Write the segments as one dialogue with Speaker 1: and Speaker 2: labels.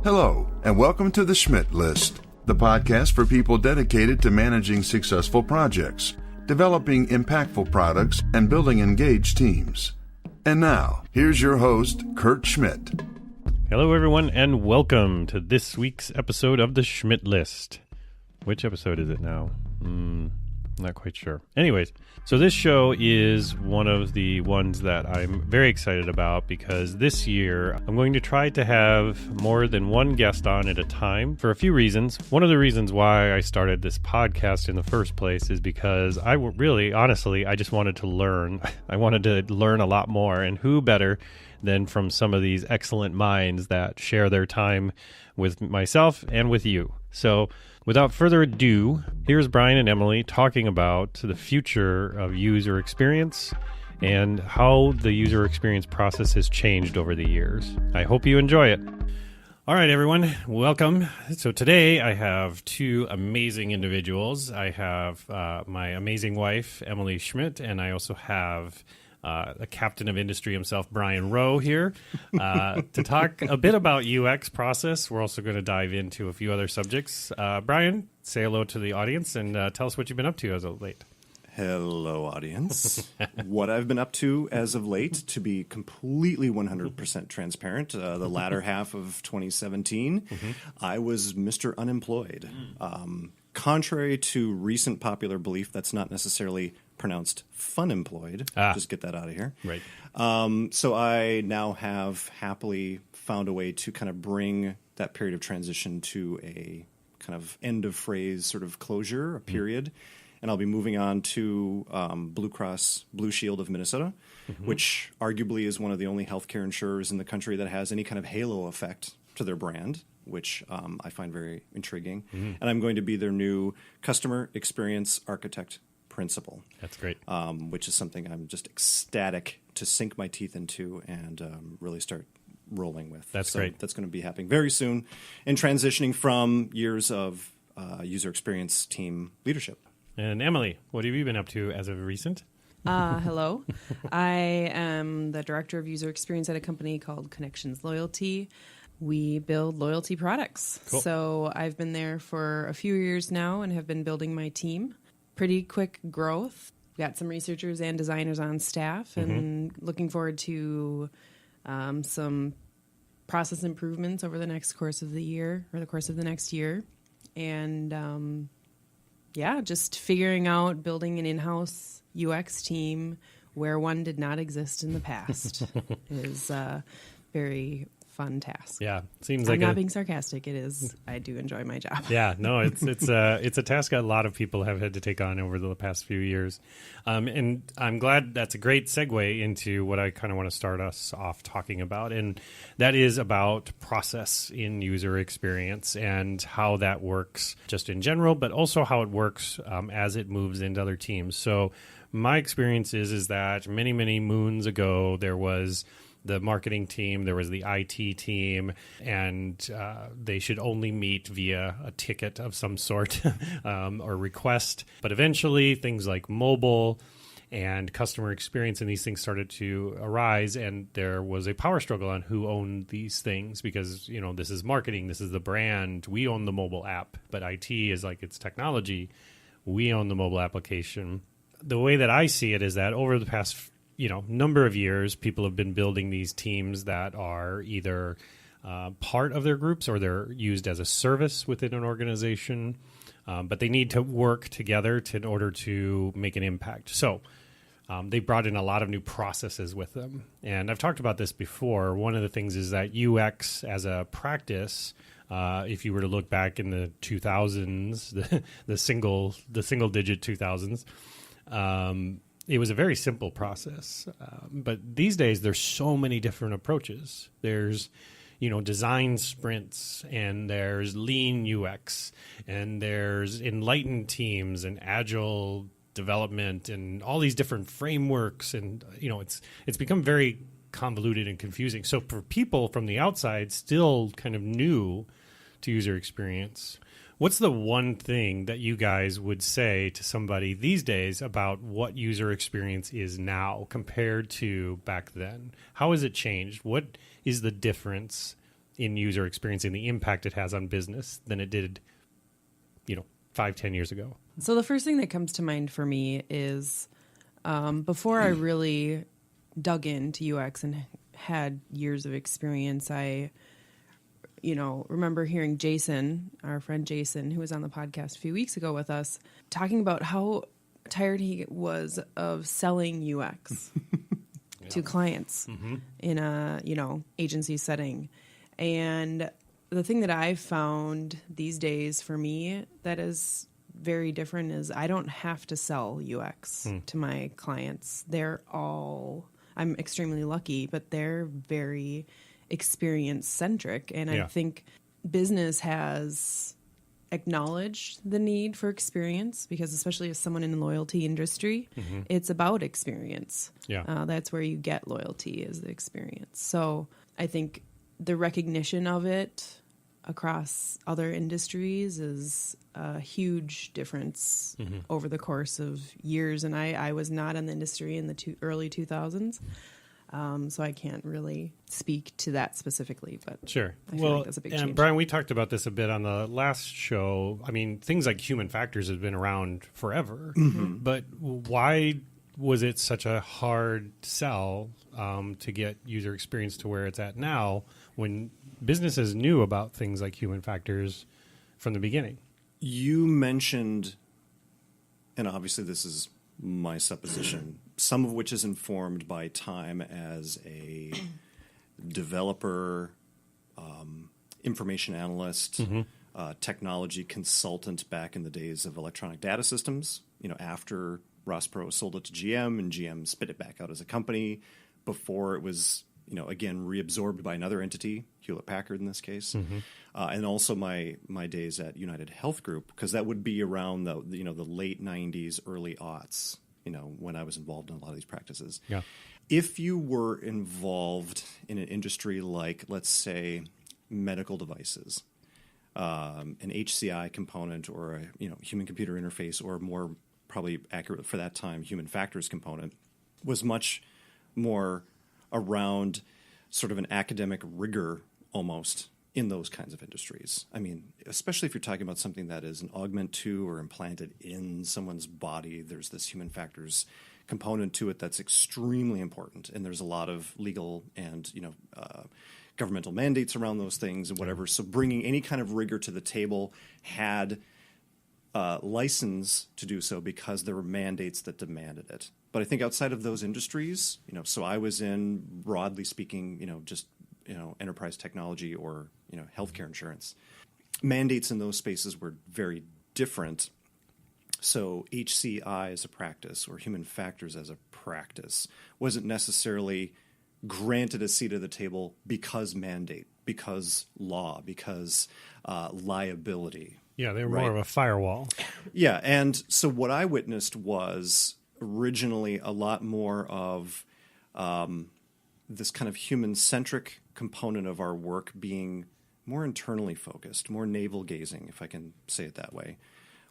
Speaker 1: Hello, and welcome to the Schmidt List, the podcast for people dedicated to managing successful projects, developing impactful products, and building engaged teams. And now, here's your host, Kurt Schmidt.
Speaker 2: Hello, everyone, and welcome to this week's episode of the Schmidt List. Which episode is it now? Not quite sure. Anyways, so this show is one of the ones that I'm very excited about because this year I'm going to try to have more than one guest on at a time for a few reasons. One of the reasons why I started this podcast in the first place is because I just wanted to learn. I wanted to learn a lot more, and who better than from some of these excellent minds that share their time with myself and with you. So without further ado, here's Brian and Emily talking about the future of user experience and how the user experience process has changed over the years. I hope you enjoy it. All right, everyone, welcome. So today I have two amazing individuals. I have my amazing wife, Emily Schmidt, and I also have a captain of industry himself, Brian Rowe, here to talk a bit about UX process. We're also going to dive into a few other subjects. Brian, say hello to the audience and tell us what you've been up to as of late.
Speaker 3: Hello, audience. What I've been up to as of late, to be completely 100% transparent, the latter half of 2017, I was Mr. Unemployed. Contrary to recent popular belief, that's not necessarily pronounced fun-employed. Just get that out of here.
Speaker 2: Right.
Speaker 3: So I now have happily found a way to kind of bring that period of transition to a kind of end-of-phrase sort of closure, a period. And I'll be moving on to Blue Cross Blue Shield of Minnesota, which arguably is one of the only healthcare insurers in the country that has any kind of halo effect to their brand, which I find very intriguing. And I'm going to be their new customer experience architect principal.
Speaker 2: That's great.
Speaker 3: Which is something I'm just ecstatic to sink my teeth into and really start rolling with.
Speaker 2: That's great.
Speaker 3: That's going to be happening very soon, and transitioning from years of user experience team leadership.
Speaker 2: And Emily, what have you been up to as of recent?
Speaker 4: Hello. I am the director of user experience at a company called Connections Loyalty. We build loyalty products.
Speaker 2: Cool.
Speaker 4: So I've been there for a few years now and have been building my team. Pretty quick growth. We've got some researchers and designers on staff, and looking forward to some process improvements over the course of the next year. And just figuring out building an in-house UX team where one did not exist in the past is a very fun task.
Speaker 2: Yeah, seems
Speaker 4: I'm
Speaker 2: like
Speaker 4: not being sarcastic. It is. I do enjoy my job.
Speaker 2: Yeah, no, it's a task a lot of people have had to take on over the past few years, and I'm glad that's a great segue into what I kind of want to start us off talking about, and that is about process in user experience and how that works just in general, but also how it works as it moves into other teams. So my experience is that many moons ago there was the marketing team, there was the IT team, and they should only meet via a ticket of some sort or request. But eventually things like mobile and customer experience and these things started to arise, and there was a power struggle on who owned these things because, this is marketing, this is the brand, we own the mobile app, but IT is like it's technology, we own the mobile application. The way that I see it is that over the past number of years, people have been building these teams that are either part of their groups or they're used as a service within an organization, but they need to work together in order to make an impact. So they brought in a lot of new processes with them. And I've talked about this before. One of the things is that UX as a practice, if you were to look back in the 2000s, the single digit 2000s, it was a very simple process, but these days there's so many different approaches. There's, design sprints, and there's lean UX, and there's enlightened teams and agile development, and all these different frameworks, and it's become very convoluted and confusing. So for people from the outside, still kind of new to user experience, what's the one thing that you guys would say to somebody these days about what user experience is now compared to back then? How has it changed? What is the difference in user experience and the impact it has on business than it did, 5-10 years ago?
Speaker 4: So the first thing that comes to mind for me is before I really dug into UX and had years of experience, I remember hearing Jason, our friend Jason, who was on the podcast a few weeks ago with us, talking about how tired he was of selling UX to clients in a, agency setting. And the thing that I've found these days for me that is very different is I don't have to sell UX to my clients. I'm extremely lucky, but they're very experience centric. And I think business has acknowledged the need for experience because especially as someone in the loyalty industry, it's about experience. Yeah. That's where you get loyalty is the experience. So I think the recognition of it across other industries is a huge difference over the course of years. And I was not in the industry in the early 2000s. So I can't really speak to that specifically, but
Speaker 2: sure.
Speaker 4: I feel like that's a big change.
Speaker 2: And Brian, we talked about this a bit on the last show. I mean, things like human factors have been around forever, but why was it such a hard sell to get user experience to where it's at now when businesses knew about things like human factors from the beginning?
Speaker 3: You mentioned, and obviously this is my supposition, some of which is informed by time as a developer, information analyst, technology consultant back in the days of electronic data systems, after Ross Perot sold it to GM and GM spit it back out as a company before it was, again, reabsorbed by another entity, Hewlett-Packard in this case. And also my days at United Health Group, because that would be around the late 90s, early aughts, when I was involved in a lot of these practices. Yeah. If you were involved in an industry like, let's say, medical devices, an HCI component or a human-computer interface, or more probably accurate for that time, human factors component, was much more around sort of an academic rigor almost in those kinds of industries. I mean, especially if you're talking about something that is an augment to or implanted in someone's body, there's this human factors component to it that's extremely important. And there's a lot of legal and, governmental mandates around those things and whatever. So bringing any kind of rigor to the table had license to do so because there were mandates that demanded it. But I think outside of those industries, so I was in, broadly speaking, enterprise technology or, healthcare insurance. Mandates in those spaces were very different. So HCI as a practice or human factors as a practice wasn't necessarily granted a seat at the table because mandate, because law, because liability.
Speaker 2: Yeah, they were more of a firewall.
Speaker 3: Yeah, and so what I witnessed was originally a lot more of this kind of human-centric component of our work being more internally focused, more navel-gazing, if I can say it that way,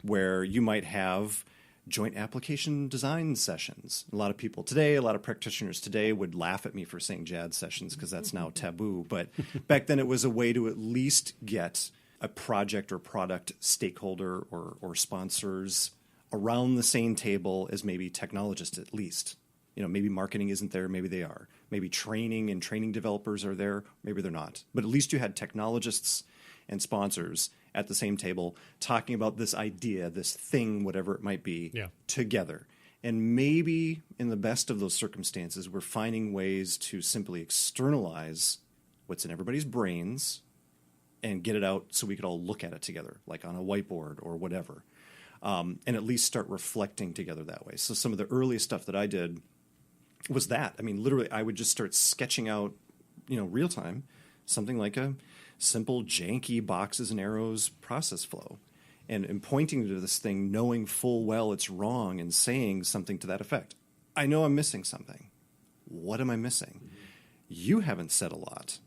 Speaker 3: where you might have joint application design sessions. A lot of people today, a lot of practitioners today would laugh at me for saying JAD sessions because that's now taboo. But back then it was a way to at least get a project or product stakeholder or sponsors around the same table as maybe technologists at least. Maybe marketing isn't there, maybe they are. Maybe training and training developers are there, maybe they're not. But at least you had technologists and sponsors at the same table talking about this idea, this thing, whatever it might be, together. And maybe in the best of those circumstances, we're finding ways to simply externalize what's in everybody's brains and get it out so we could all look at it together, like on a whiteboard or whatever, and at least start reflecting together that way. So some of the earliest stuff that I did was that. I mean, literally, I would just start sketching out, real time, something like a simple, janky boxes and arrows process flow, and pointing to this thing, knowing full well it's wrong, and saying something to that effect. I know I'm missing something. What am I missing? Mm-hmm. You haven't said a lot.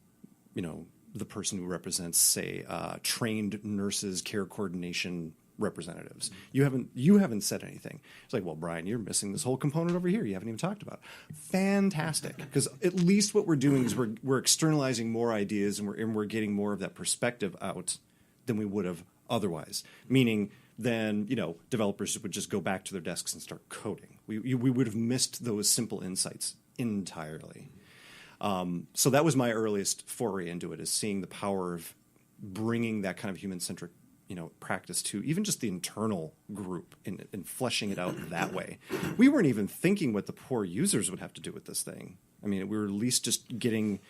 Speaker 3: The person who represents, say, trained nurses, care coordination, representatives. You haven't said anything. It's like, well, Brian, you're missing this whole component over here. You haven't even talked about it. Fantastic, because at least what we're doing is we're externalizing more ideas, and we're getting more of that perspective out than we would have otherwise. Meaning, then developers would just go back to their desks and start coding. We would have missed those simple insights entirely. So that was my earliest foray into it, is seeing the power of bringing that kind of human-centric practice to even just the internal group and fleshing it out that way. We weren't even thinking what the poor users would have to do with this thing. I mean, we were at least just getting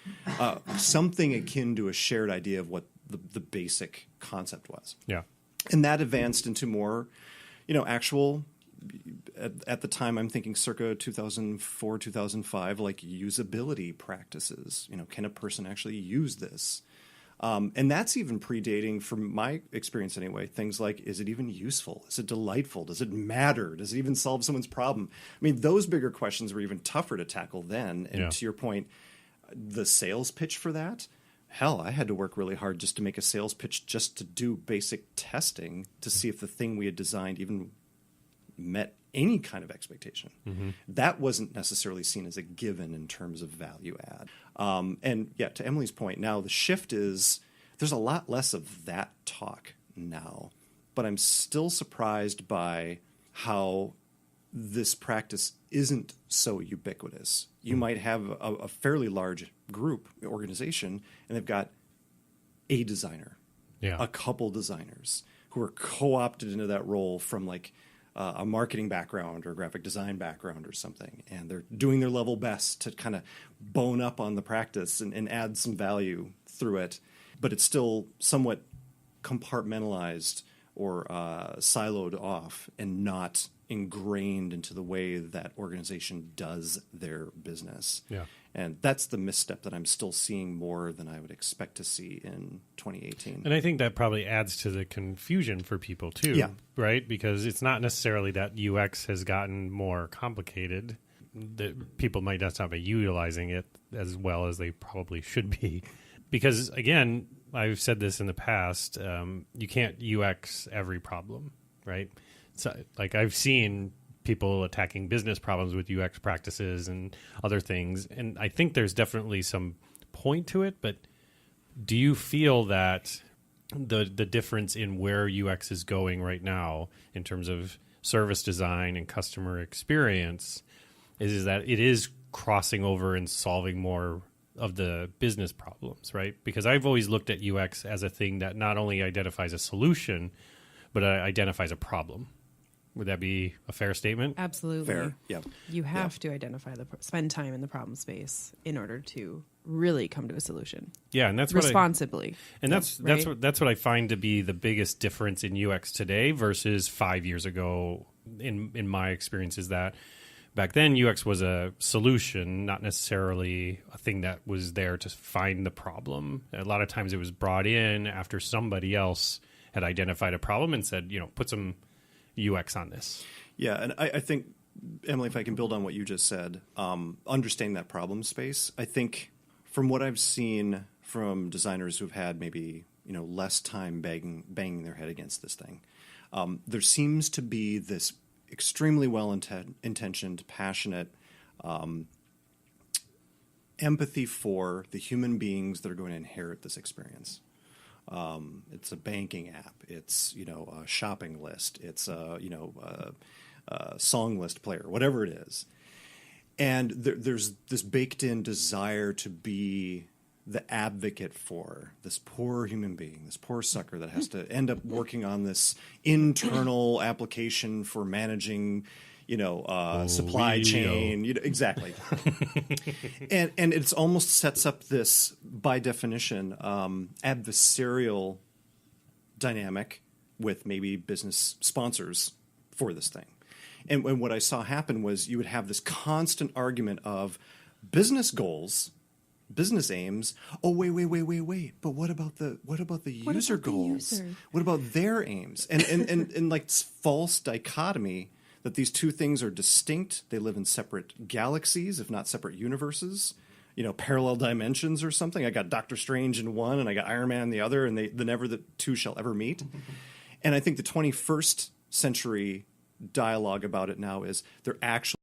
Speaker 3: something akin to a shared idea of what the basic concept was.
Speaker 2: Yeah.
Speaker 3: And that advanced into more, actual, at the time I'm thinking circa 2004, 2005, like usability practices. Can a person actually use this? And that's even predating, from my experience anyway, things like, is it even useful? Is it delightful? Does it matter? Does it even solve someone's problem? I mean, those bigger questions were even tougher to tackle then. And to your point, the sales pitch for that, hell, I had to work really hard just to make a sales pitch just to do basic testing to see if the thing we had designed even met any kind of expectation. Mm-hmm. That wasn't necessarily seen as a given in terms of value add. And yeah, to Emily's point, now the shift is there's a lot less of that talk now, but I'm still surprised by how this practice isn't so ubiquitous. You might have a fairly large group organization, and they've got a designer, a couple designers who are co-opted into that role from like a marketing background or graphic design background or something, and they're doing their level best to kind of bone up on the practice and add some value through it, but it's still somewhat compartmentalized or siloed off and not ingrained into the way that organization does their business. Yeah. And that's the misstep that I'm still seeing more than I would expect to see in 2018.
Speaker 2: And I think that probably adds to the confusion for people too, right? Because it's not necessarily that UX has gotten more complicated. That people might not be utilizing it as well as they probably should be. Because again, I've said this in the past, you can't UX every problem, right? So, like, I've seen people attacking business problems with UX practices and other things, and I think there's definitely some point to it, but do you feel that the difference in where UX is going right now in terms of service design and customer experience is that it is crossing over and solving more of the business problems, right? Because I've always looked at UX as a thing that not only identifies a solution, but identifies a problem. Would that be a fair statement?
Speaker 4: Absolutely.
Speaker 3: Fair. Yeah.
Speaker 4: You have to identify spend time in the problem space in order to really come to a solution.
Speaker 2: Yeah, and that's
Speaker 4: responsibly.
Speaker 2: That's what I find to be the biggest difference in UX today versus 5 years ago. In my experience, is that back then UX was a solution, not necessarily a thing that was there to find the problem. A lot of times it was brought in after somebody else had identified a problem and said, put some UX on this.
Speaker 3: Yeah, and I think, Emily, if I can build on what you just said, understanding that problem space, I think from what I've seen from designers who've had maybe less time banging their head against this thing, there seems to be this extremely well-intentioned, passionate empathy for the human beings that are going to inherit this experience. It's a banking app. It's a shopping list. It's a song list player, whatever it is. And there's this baked-in desire to be the advocate for this poor human being, this poor sucker that has to end up working on this internal application for managing supply chain, exactly. and it's almost sets up this, by definition, adversarial dynamic with maybe business sponsors for this thing. And what I saw happen was you would have this constant argument of business goals, business aims. Oh, wait. But what about the user goals? What about their aims? And like this false dichotomy that these two things are distinct. They live in separate galaxies, if not separate universes, parallel dimensions or something. I got Doctor Strange in one and I got Iron Man in the other, and the never the two shall ever meet. And I think the 21st century dialogue about it now is they're actually